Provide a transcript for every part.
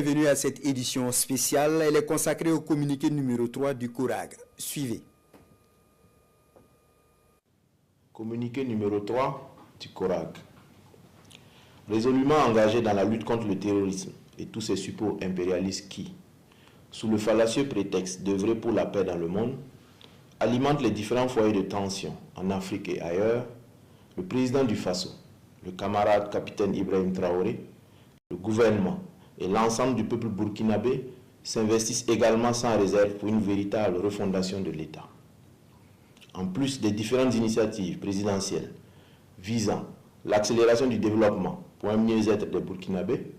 bienvenue à cette édition spéciale. Elle est consacrée au communiqué numéro 3 du CORAG. Suivez. Communiqué numéro 3 du CORAG. Résolument engagé dans la lutte contre le terrorisme et tous ses supports impérialistes qui, sous le fallacieux prétexte d'œuvrer pour la paix dans le monde, alimentent les différents foyers de tension en Afrique et ailleurs, le président du Faso, le camarade capitaine Ibrahim Traoré, le gouvernement et l'ensemble du peuple burkinabé s'investissent également sans réserve pour une véritable refondation de l'État. En plus des différentes initiatives présidentielles visant l'accélération du développement pour un mieux-être des Burkinabés,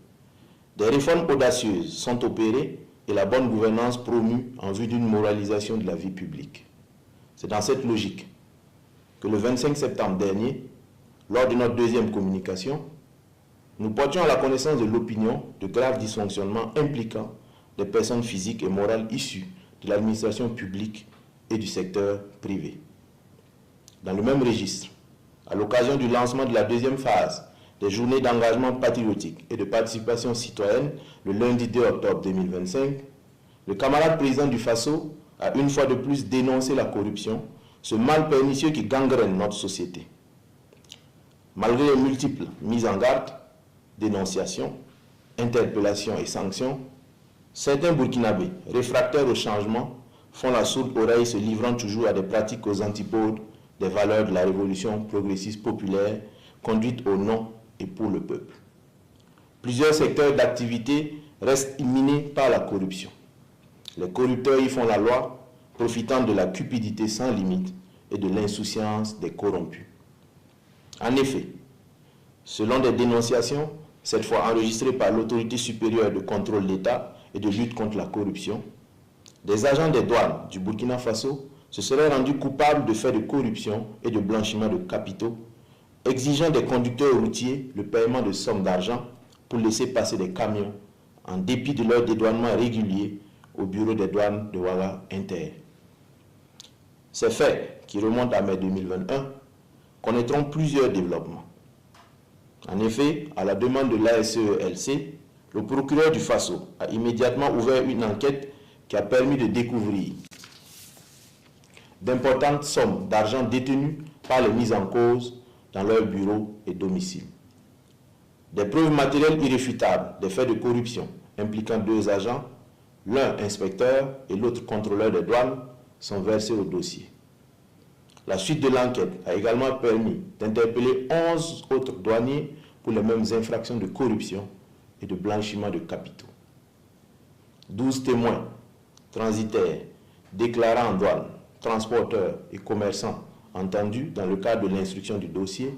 des réformes audacieuses sont opérées et la bonne gouvernance promue en vue d'une moralisation de la vie publique. C'est dans cette logique que le 25 septembre dernier, lors de notre deuxième communication, nous portions à la connaissance de l'opinion de graves dysfonctionnements impliquant des personnes physiques et morales issues de l'administration publique et du secteur privé. Dans le même registre, à l'occasion du lancement de la deuxième phase des journées d'engagement patriotique et de participation citoyenne le lundi 2 octobre 2025, le camarade président du Faso a une fois de plus dénoncé la corruption, ce mal pernicieux qui gangrène notre société. Malgré les multiples mises en garde, dénonciations, interpellations et sanctions, certains Burkinabés, réfractaires au changement, font la sourde oreille se livrant toujours à des pratiques aux antipodes des valeurs de la révolution progressiste populaire conduite au nom et pour le peuple. Plusieurs secteurs d'activité restent minés par la corruption. Les corrupteurs y font la loi, profitant de la cupidité sans limite et de l'insouciance des corrompus. En effet, selon des dénonciations, cette fois enregistrées par l'autorité supérieure de contrôle d'État et de lutte contre la corruption, des agents des douanes du Burkina Faso se seraient rendus coupables de faits de corruption et de blanchiment de capitaux, exigeant des conducteurs routiers le paiement de sommes d'argent pour laisser passer des camions, en dépit de leur dédouanement régulier au bureau des douanes de Ouaga Inter. Ces faits, qui remontent à mai 2021, connaîtront plusieurs développements. En effet, à la demande de l'ASELC, le procureur du Faso a immédiatement ouvert une enquête qui a permis de découvrir d'importantes sommes d'argent détenues par les mises en cause dans leurs bureaux et domiciles. Des preuves matérielles irréfutables des faits de corruption impliquant deux agents, l'un inspecteur et l'autre contrôleur des douanes, sont versées au dossier. La suite de l'enquête a également permis d'interpeller 11 autres douaniers pour les mêmes infractions de corruption et de blanchiment de capitaux. 12 témoins transitaires, déclarants en douane, transporteurs et commerçants entendus dans le cadre de l'instruction du dossier,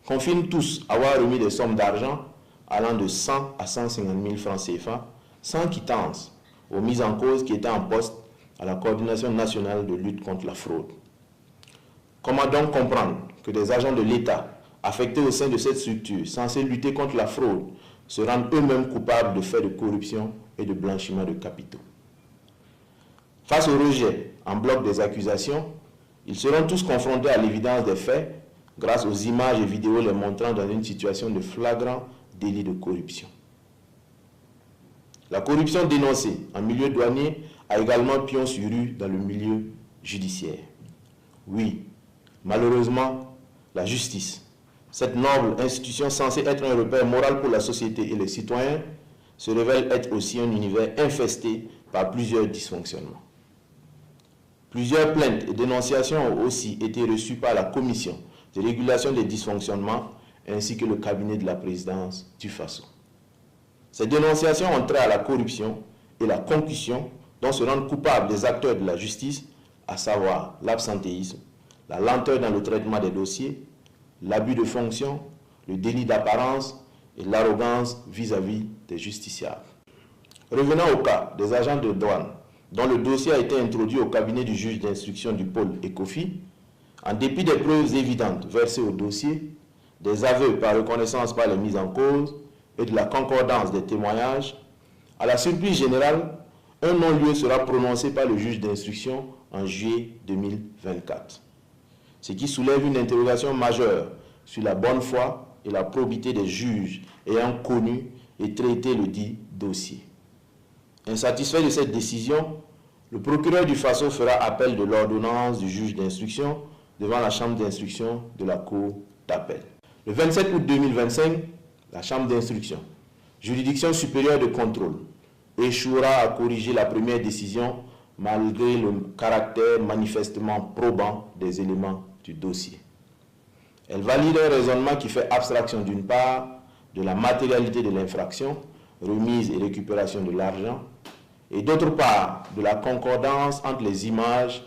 confirment tous avoir remis des sommes d'argent allant de 100 à 150 000 francs CFA sans quittance aux mises en cause qui étaient en poste à la Coordination nationale de lutte contre la fraude. Comment donc comprendre que des agents de l'État affectés au sein de cette structure censée lutter contre la fraude se rendent eux-mêmes coupables de faits de corruption et de blanchiment de capitaux? Face au rejet en bloc des accusations, ils seront tous confrontés à l'évidence des faits grâce aux images et vidéos les montrant dans une situation de flagrant délit de corruption. La corruption dénoncée en milieu douanier a également pion sur rue dans le milieu judiciaire. Oui, malheureusement, la justice, cette noble institution censée être un repère moral pour la société et les citoyens, se révèle être aussi un univers infesté par plusieurs dysfonctionnements. Plusieurs plaintes et dénonciations ont aussi été reçues par la Commission de régulation des dysfonctionnements ainsi que le cabinet de la présidence du Faso. Ces dénonciations ont trait à la corruption et la concussion dont se rendent coupables des acteurs de la justice, à savoir l'absentéisme, la lenteur dans le traitement des dossiers, l'abus de fonction, le délit d'apparence et l'arrogance vis-à-vis des justiciables. Revenant au cas des agents de douane, dont le dossier a été introduit au cabinet du juge d'instruction du pôle ECOFI, en dépit des preuves évidentes versées au dossier, des aveux par reconnaissance par les mises en cause et de la concordance des témoignages, à la surprise générale, un non-lieu sera prononcé par le juge d'instruction en juillet 2024. Ce qui soulève une interrogation majeure sur la bonne foi et la probité des juges ayant connu et traiter le dit dossier. Insatisfait de cette décision, le procureur du Faso fera appel de l'ordonnance du juge d'instruction devant la chambre d'instruction de la cour d'appel. Le 27 août 2025, la chambre d'instruction, juridiction supérieure de contrôle, échouera à corriger la première décision malgré le caractère manifestement probant des éléments du dossier. Elle valide un raisonnement qui fait abstraction d'une part de la matérialité de l'infraction, remise et récupération de l'argent, et d'autre part de la concordance entre les images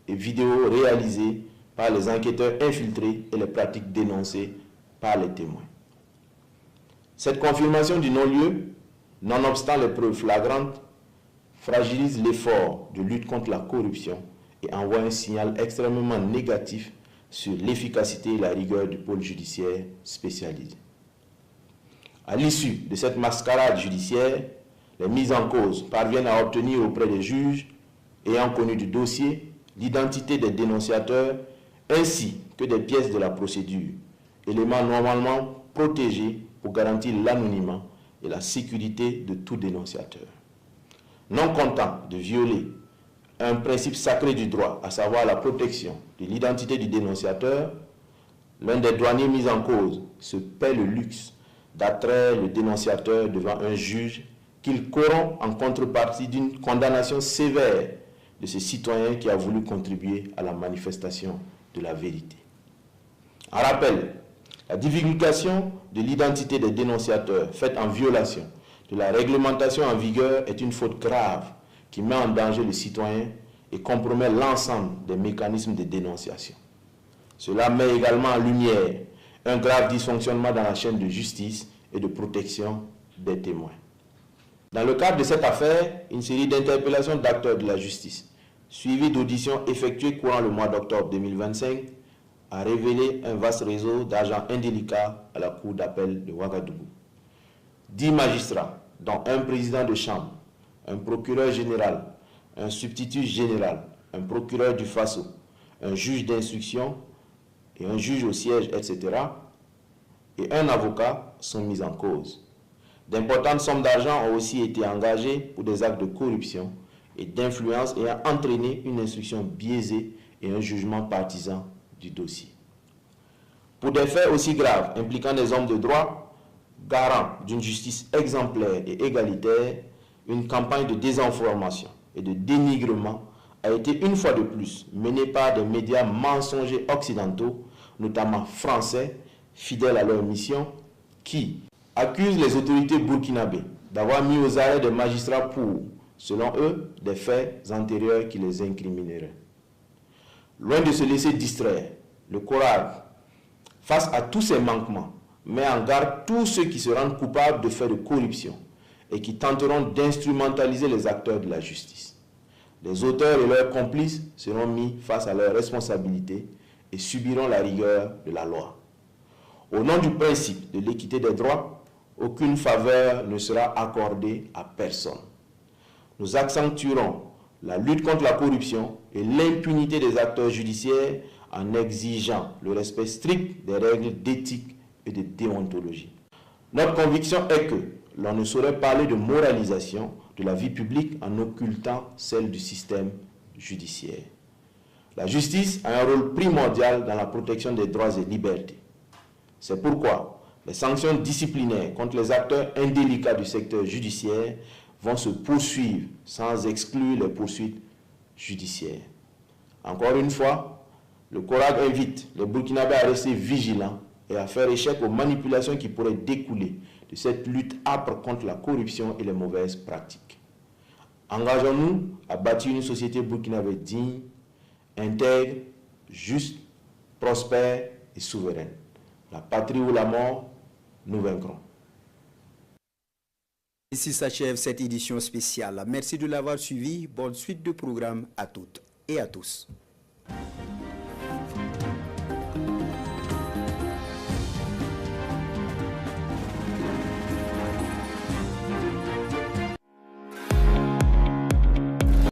et vidéos réalisées par les enquêteurs infiltrés et les pratiques dénoncées par les témoins. Cette confirmation du non-lieu, nonobstant les preuves flagrantes, fragilise l'effort de lutte contre la corruption et envoie un signal extrêmement négatif sur l'efficacité et la rigueur du pôle judiciaire spécialisé. À l'issue de cette mascarade judiciaire, les mises en cause parviennent à obtenir auprès des juges ayant connu du dossier l'identité des dénonciateurs ainsi que des pièces de la procédure, éléments normalement protégés pour garantir l'anonymat et la sécurité de tout dénonciateur. Non content de violer un principe sacré du droit, à savoir la protection de l'identité du dénonciateur, l'un des douaniers mis en cause se paie le luxe d'attraire le dénonciateur devant un juge qu'il corrompt en contrepartie d'une condamnation sévère de ce citoyen qui a voulu contribuer à la manifestation de la vérité. En rappel, la divulgation de l'identité des dénonciateurs faite en violation de la réglementation en vigueur est une faute grave qui met en danger le citoyen et compromet l'ensemble des mécanismes de dénonciation. Cela met également en lumière un grave dysfonctionnement dans la chaîne de justice et de protection des témoins. Dans le cadre de cette affaire, une série d'interpellations d'acteurs de la justice, suivies d'auditions effectuées courant le mois d'octobre 2025, a révélé un vaste réseau d'agents indélicats à la cour d'appel de Ouagadougou. 10 magistrats, dont un président de chambre, un procureur général, un substitut général, un procureur du Faso, un juge d'instruction et un juge au siège, etc., et un avocat sont mis en cause. D'importantes sommes d'argent ont aussi été engagées pour des actes de corruption et d'influence ayant entraîné une instruction biaisée et un jugement partisan du dossier. Pour des faits aussi graves impliquant des hommes de droit, garants d'une justice exemplaire et égalitaire, une campagne de désinformation et de dénigrement a été une fois de plus menée par des médias mensongers occidentaux, notamment français, fidèles à leur mission, qui accusent les autorités burkinabées d'avoir mis aux arrêts des magistrats pour, selon eux, des faits antérieurs qui les incrimineraient. Loin de se laisser distraire, le CORAG, face à tous ces manquements, met en garde tous ceux qui se rendent coupables de faits de corruption et qui tenteront d'instrumentaliser les acteurs de la justice. Les auteurs et leurs complices seront mis face à leurs responsabilités et subiront la rigueur de la loi. Au nom du principe de l'équité des droits, aucune faveur ne sera accordée à personne. Nous accentuerons la lutte contre la corruption et l'impunité des acteurs judiciaires en exigeant le respect strict des règles d'éthique et de déontologie. Notre conviction est que l'on ne saurait parler de moralisation de la vie publique en occultant celle du système judiciaire. La justice a un rôle primordial dans la protection des droits et libertés. C'est pourquoi les sanctions disciplinaires contre les acteurs indélicats du secteur judiciaire vont se poursuivre sans exclure les poursuites judiciaires. Encore une fois, le CORAG invite les Burkinabés à rester vigilants et à faire échec aux manipulations qui pourraient découler de cette lutte âpre contre la corruption et les mauvaises pratiques. Engageons-nous à bâtir une société burkinabé digne, intègre, juste, prospère et souveraine. La patrie ou la mort, nous vaincrons. Ici s'achève cette édition spéciale. Merci de l'avoir suivi. Bonne suite de programmes à toutes et à tous.